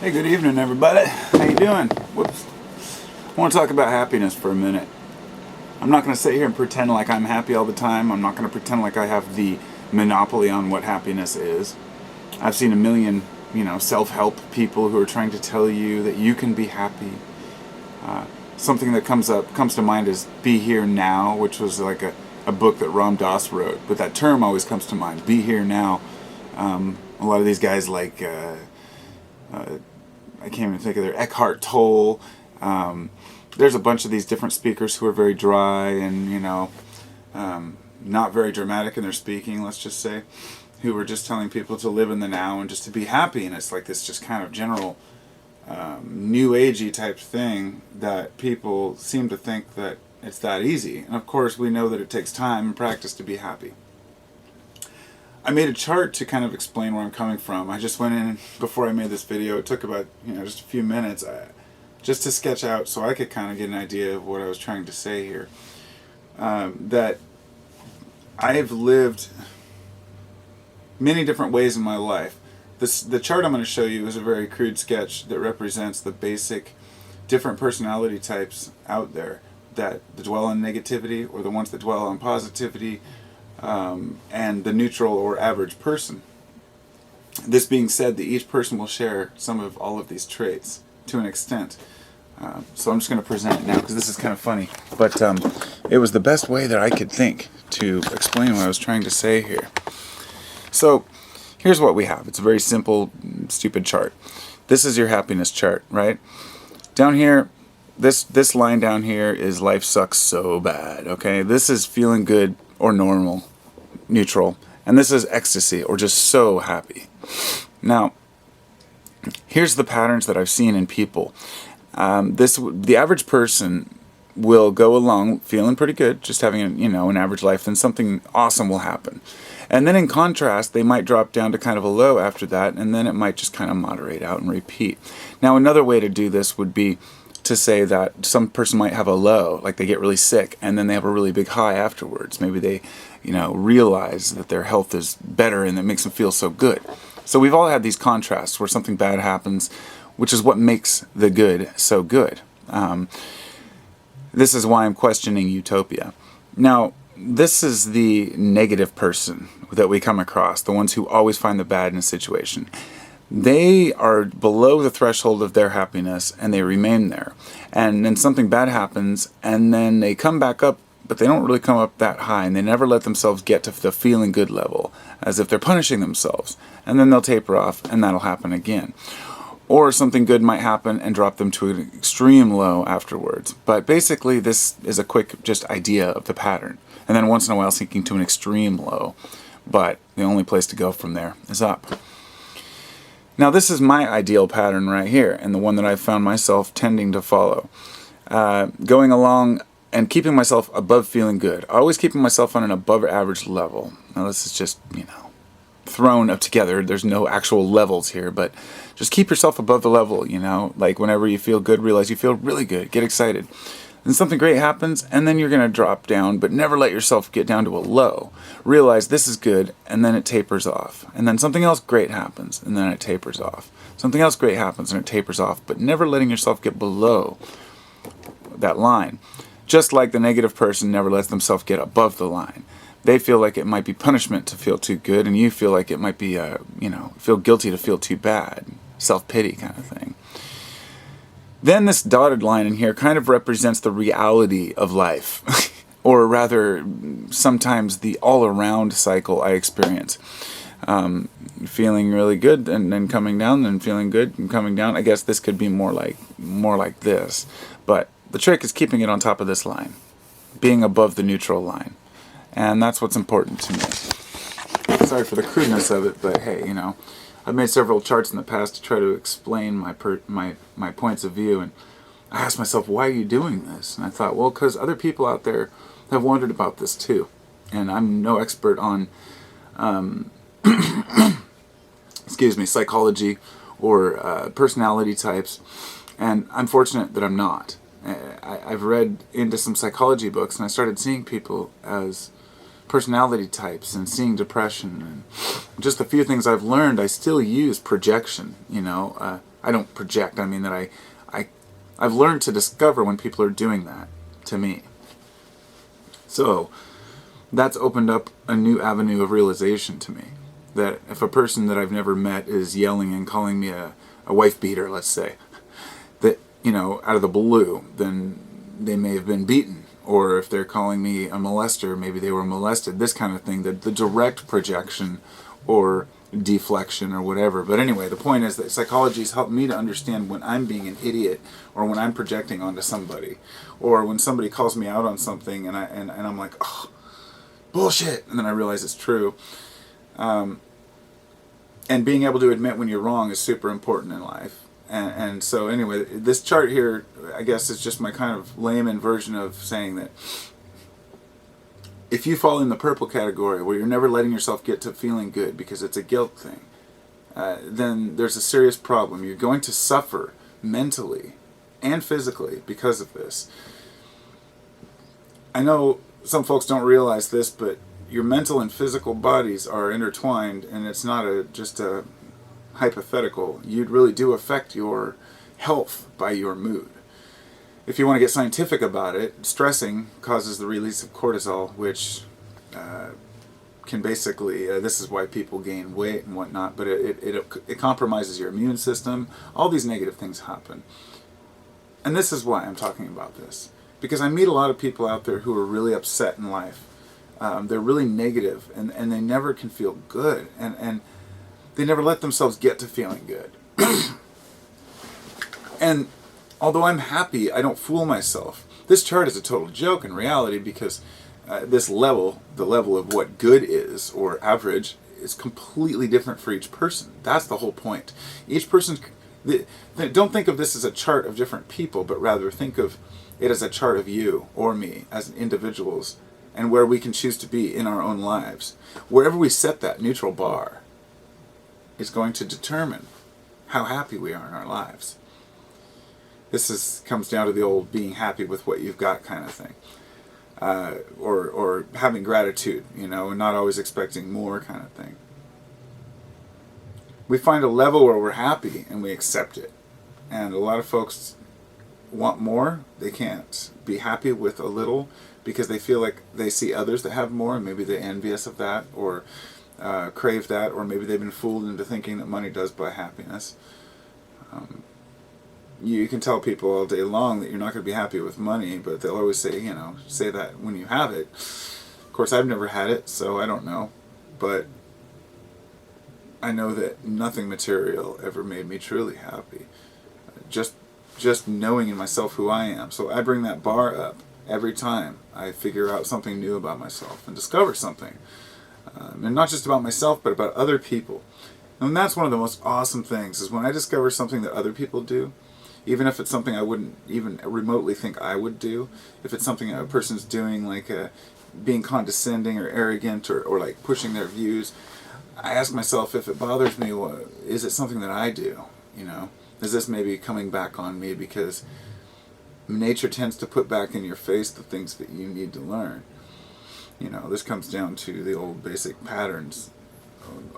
Hey, good evening, everybody. How you doing? Whoops. I want to talk about happiness for a minute. I'm not going to sit here and pretend like I'm happy all the time. I'm not going to pretend like I have the monopoly on what happiness is. I've seen a million, self-help people who are trying to tell you that you can be happy. Something that comes to mind is "Be Here Now," which was like a book that Ram Dass wrote. But that term always comes to mind. Be here now. A lot of these guys like. I can't even think of their Eckhart Tolle. There's a bunch of these different speakers who are very dry and not very dramatic in their speaking. Let's just say, who were just telling people to live in the now and just to be happy. And it's like this just kind of general new agey type thing that people seem to think that it's that easy. And of course, we know that it takes time and practice to be happy. I made a chart to kind of explain where I'm coming from. I just went in before I made this video. It took about just a few minutes just to sketch out so I could kind of get an idea of what I was trying to say here. That I've lived many different ways in my life. The chart I'm going to show you is a very crude sketch that represents the basic different personality types out there that dwell on negativity or the ones that dwell on positivity. And the neutral or average person. This being said, that each person will share some of all of these traits to an extent. So I'm just going to present it now because this is kind of funny. But it was the best way that I could think to explain what I was trying to say here. So here's what we have. It's a very simple, stupid chart. This is your happiness chart, right? Down here, this line down here is life sucks so bad, okay? This is feeling good or normal, neutral, and this is ecstasy or just so happy. Now, here's the patterns that I've seen in people. The average person will go along feeling pretty good, just having an average life, then something awesome will happen. And then in contrast, they might drop down to kind of a low after that, and then it might just kind of moderate out and repeat. Now, another way to do this would be to say that some person might have a low, like they get really sick, and then they have a really big high afterwards. Maybe they, realize that their health is better and it makes them feel so good. So we've all had these contrasts where something bad happens, which is what makes the good so good. This is why I'm questioning utopia. Now, this is the negative person that we come across, the ones who always find the bad in a situation. They are below the threshold of their happiness and they remain there. And then something bad happens and then they come back up, but they don't really come up that high, and they never let themselves get to the feeling good level, as if they're punishing themselves. And then they'll taper off and that'll happen again. Or something good might happen and drop them to an extreme low afterwards. But basically this is a quick just idea of the pattern. And then once in a while sinking to an extreme low. But the only place to go from there is up. Now this is my ideal pattern right here, and the one that I've found myself tending to follow. Going along and keeping myself above feeling good. Always keeping myself on an above average level. Now this is just, thrown up together. There's no actual levels here, but just keep yourself above the level, Like whenever you feel good, realize you feel really good. Get excited. Then something great happens, and then you're going to drop down, but never let yourself get down to a low. Realize this is good, and then it tapers off. And then something else great happens, and then it tapers off. Something else great happens, and it tapers off, but never letting yourself get below that line. Just like the negative person never lets themselves get above the line. They feel like it might be punishment to feel too good, and you feel like it might be, feel guilty to feel too bad. Self-pity kind of thing. Then this dotted line in here kind of represents the reality of life. Or rather, sometimes the all-around cycle I experience. Feeling really good and then coming down, then feeling good and coming down. I guess this could be more like this. But the trick is keeping it on top of this line. Being above the neutral line. And that's what's important to me. Sorry for the crudeness of it, but hey, I've made several charts in the past to try to explain my points of view, and I asked myself, why are you doing this? And I thought, well, because other people out there have wondered about this too. And I'm no expert on, psychology or personality types, and I'm fortunate that I'm not. I've read into some psychology books, and I started seeing people as personality types and seeing depression, and just a few things I've learned. I still use projection, I don't project. I mean that I've learned to discover when people are doing that to me. So that's opened up a new avenue of realization to me. That if a person that I've never met is yelling and calling me a wife beater, let's say, that, out of the blue, then they may have been beaten. Or if they're calling me a molester, maybe they were molested, this kind of thing, the direct projection or deflection or whatever. But anyway, the point is that psychology has helped me to understand when I'm being an idiot, or when I'm projecting onto somebody, or when somebody calls me out on something and I'm like, oh, bullshit, and then I realize it's true. And being able to admit when you're wrong is super important in life. And so anyway, this chart here, I guess, is just my kind of layman version of saying that if you fall in the purple category, where you're never letting yourself get to feeling good because it's a guilt thing, then there's a serious problem. You're going to suffer mentally and physically because of this. I know some folks don't realize this, but your mental and physical bodies are intertwined, and it's not just a hypothetical. You really do affect your health by your mood. If you want to get scientific about it, stressing causes the release of cortisol, which can basically, this is why people gain weight and whatnot, but it compromises your immune system. All these negative things happen. And this is why I'm talking about this. Because I meet a lot of people out there who are really upset in life. They're really negative, and they never can feel good. And they never let themselves get to feeling good. And although I'm happy, I don't fool myself. This chart is a total joke in reality, because this level, the level of what good is, or average, is completely different for each person. That's the whole point. Each person's... Don't think of this as a chart of different people, but rather think of it as a chart of you or me as individuals, and where we can choose to be in our own lives. Wherever we set that neutral bar is going to determine how happy we are in our lives. This comes down to the old being happy with what you've got kind of thing. Or having gratitude, and not always expecting more kind of thing. We find a level where we're happy and we accept it. And a lot of folks want more. They can't be happy with a little because they feel like they see others that have more, and maybe they're envious of that, or crave that, or maybe they've been fooled into thinking that money does buy happiness. You can tell people all day long that you're not going to be happy with money, but they'll always say, say that when you have it. Of course, I've never had it, so I don't know. But I know that nothing material ever made me truly happy. Just knowing in myself who I am. So I bring that bar up every time I figure out something new about myself and discover something. And not just about myself, but about other people. And that's one of the most awesome things, is when I discover something that other people do, even if it's something I wouldn't even remotely think I would do, if it's something a person's doing, like being condescending or arrogant, or like pushing their views, I ask myself, if it bothers me, is it something that I do? Is this maybe coming back on me? Because nature tends to put back in your face the things that you need to learn. This comes down to the old basic patterns,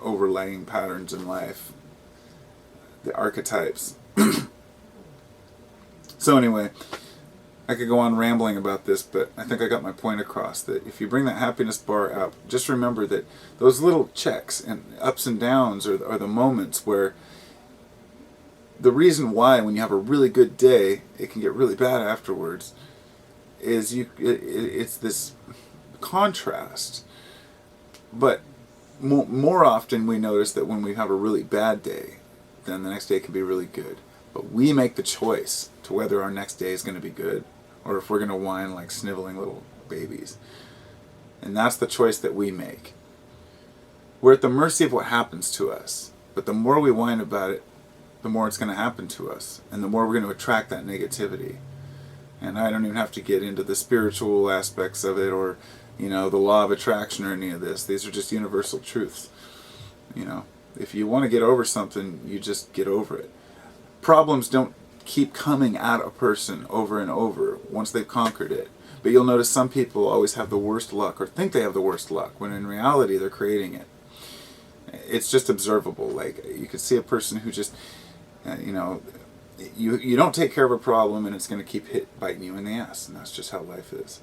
overlaying patterns in life, the archetypes. So anyway, I could go on rambling about this, but I think I got my point across, that if you bring that happiness bar up, just remember that those little checks and ups and downs are the moments where the reason why when you have a really good day, it can get really bad afterwards, is it's this contrast. But more often we notice that when we have a really bad day, then the next day can be really good. But we make the choice to whether our next day is going to be good, or if we're going to whine like sniveling little babies. And that's the choice that we make. We're at the mercy of what happens to us. But the more we whine about it, the more it's going to happen to us, and the more we're going to attract that negativity. And I don't even have to get into the spiritual aspects of it, or the law of attraction, or any of this. These are just universal truths. If you want to get over something, you just get over it. Problems don't keep coming at a person over and over once they've conquered it. But you'll notice some people always have the worst luck, or think they have the worst luck, when in reality they're creating it. It's just observable. Like, you could see a person who just You know, you don't take care of a problem and it's going to keep biting you in the ass, and that's just how life is.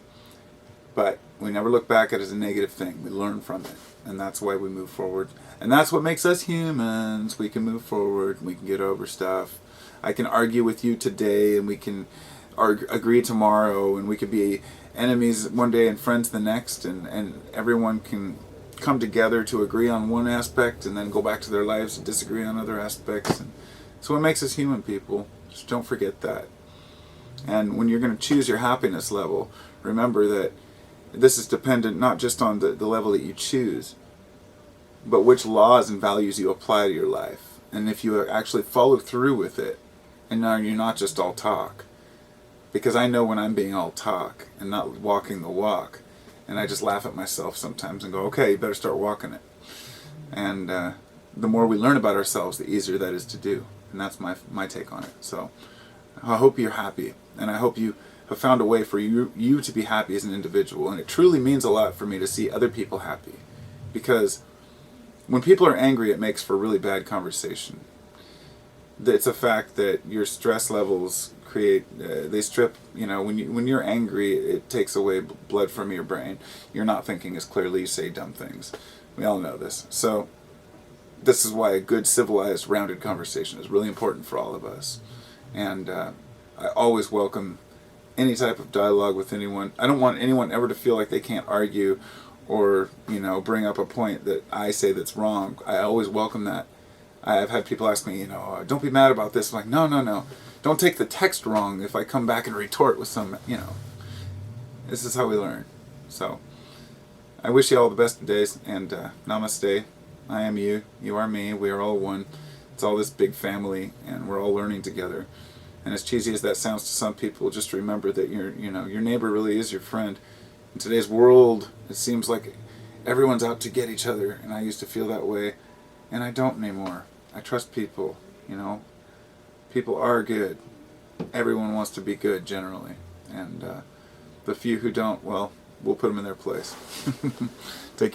But we never look back at it as a negative thing. We learn from it, and that's why we move forward. And that's what makes us humans. We can move forward. We can get over stuff. I can argue with you today, and we can agree tomorrow, and we could be enemies one day and friends the next, and everyone can come together to agree on one aspect and then go back to their lives and disagree on other aspects. And it's what makes us human, people. Just don't forget that. And when you're going to choose your happiness level, remember that this is dependent not just on the level that you choose, but which laws and values you apply to your life. And if you actually follow through with it, and now you're not just all talk. Because I know when I'm being all talk and not walking the walk, and I just laugh at myself sometimes and go, okay, you better start walking it. And the more we learn about ourselves, the easier that is to do. And that's my take on it. So I hope you're happy, and I hope you have found a way for you to be happy as an individual. And it truly means a lot for me to see other people happy, because when people are angry, it makes for really bad conversation. It's a fact that your stress levels they strip, when you're angry, it takes away blood from your brain. You're not thinking as clearly, you say dumb things. We all know this. So this is why a good, civilized, rounded conversation is really important for all of us. And I always welcome any type of dialogue with anyone. I don't want anyone ever to feel like they can't argue or, bring up a point that I say that's wrong. I always welcome that. I've had people ask me, don't be mad about this. I'm like, no. Don't take the text wrong if I come back and retort with some, This is how we learn. So, I wish you all the best of days, and namaste. I am you, you are me, we are all one. It's all this big family, and we're all learning together. And as cheesy as that sounds to some people, just remember that your neighbor really is your friend. In today's world, it seems like everyone's out to get each other, and I used to feel that way, and I don't anymore. I trust people, People are good. Everyone wants to be good, generally. And the few who don't, well, we'll put them in their place. Take care.